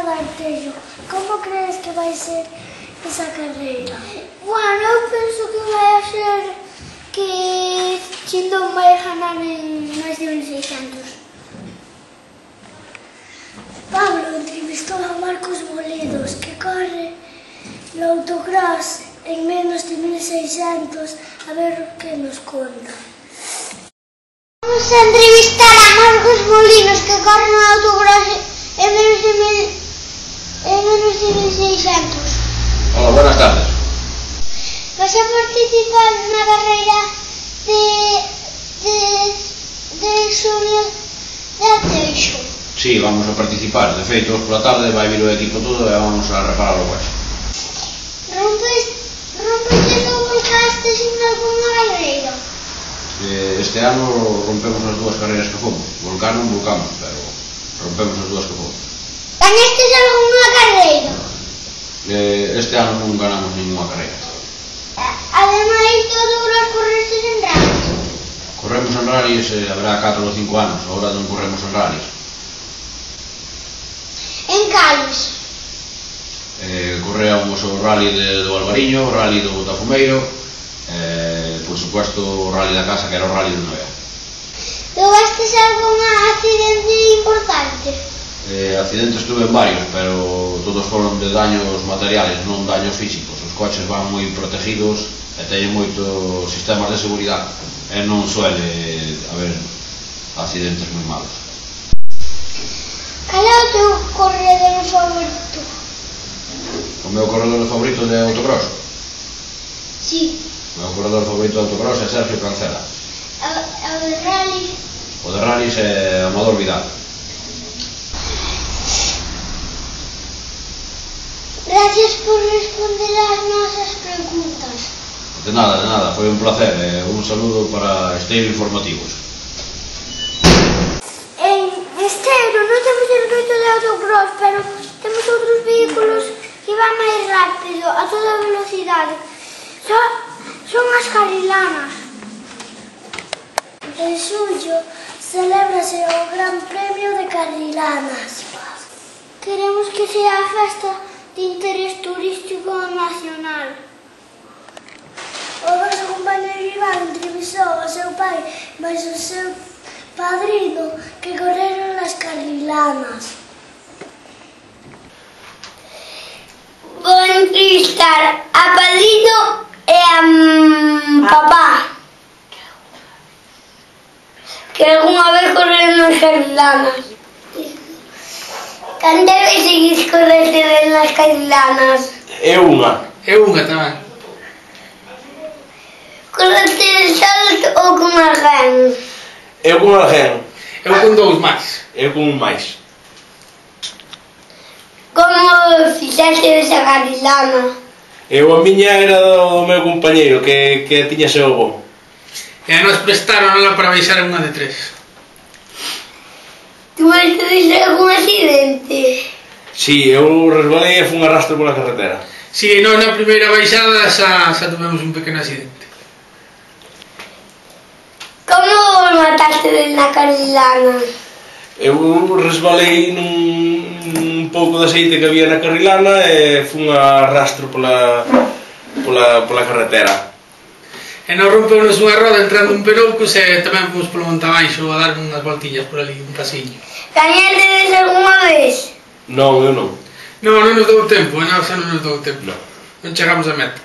Artello, como crees que vai ser esa carreira? Bueno, eu penso que vai a ser que Chindón vai ganar en máis de 1600. Pablo entrevistou a Marcos Molidos, que corre no autocross en menos de 1600, a ver o que nos conta. Vamos a entrevistar a Marcos Molinos, que corre no autocross en menos de 1600. Hola, buenas tardes. Vas a participar na carreira de Xulio de Arteixo. Sí, vamos a participar. De feito, hoxe pola tarde vai vir o equipo todo e vamos a reparar o coche. Rompes ou volcaste en alguna carreira? Este ano rompemos as dúas carreiras que fomos. Volcar non volcamos, pero rompemos as dúas que fomos. Gañastes alguna carreira? Este ano non ganamos ninguna carreira. Ademais, todo os correstes en rallies. Corremos en rallies, haberá 4 ou 5 anos, agora non corremos en rallies. En cales? Correamos o rally do Albariño, o rally do Botafumeiro, por supuesto o rally da casa, que era o rally do Noia. Legastes algún accidente importante? Accidentes tuve en varios, pero todos foron de daños materiales, non daños físicos. Os coches van moi protegidos e teñen moitos sistemas de seguridade e non suele haber accidentes moi malos. Cal é o teu corredor favorito? O meu corredor favorito de autocross? Sí. O meu corredor favorito de autocross é Sergio Cancela. O de rally? O de rallies é Amador Vidal. Gracias por responder as nosas preguntas. De nada, foi un placer. Un saludo para Esteiro Informativos. En Esteiro non temos circuito de autocross, pero temos outros vehículos que van máis rápido, a toda velocidade. Son as carrilanas. En xullo celébrase o Gran Premio de Carrilanas. Queremos que sea a festa de interés turístico nacional. O noso compañero Iván entrevistou ao seu pai, mais o seu padrino, que correron as carrilanas. Vou entrevistar a padrino e a papá, que algunha vez correron nas carrilanas. Cantas veces correste nas carrilanas? É unha tamén. Correste solos ou con alguén? Eu con alguén. Eu con dous máis. Eu con un máis. Como fixeste esa carrilana? A miña era do meu compañeiro, que tiña seu bo. E a nos prestaronla para baixar unha de 3. Tuviste algún accidente? Si, eu resbalei e fun arrastro pola carretera. Si, non, na primeira baixada xa tuvemos un pequeno accidente. Como mataste na carrilana? Eu resbalei nun pouco de aceite que había na carrilana e fun arrastro pola carretera. E nos rompeunos unha roda entrando un peroucos e tamén fomos polo monte abaixo a dar unhas voltillas por ali, un pasiño. Gañaste algunha vez? Non, eu non. Non nos dou tempo, non nos dou tempo. Non. Non chegamos a meta.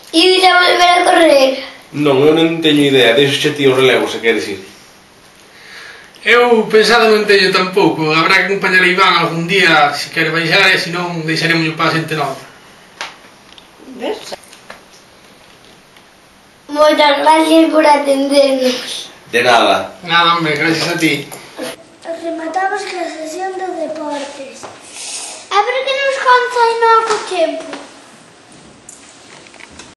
E a volver a correr? Non, eu non teño idea, deixo xe ti o relevo, se queres ir. Eu pensado non teño tampouco, habrá que acompañar a Iván algún día se quere baixar e senón deixaremos para a xente nova. Moitas gracias por atendernos. De nada. Nada, hombre, gracias a ti. Rematamos con a sesión de deportes. A ver que nos conta aí no tempo.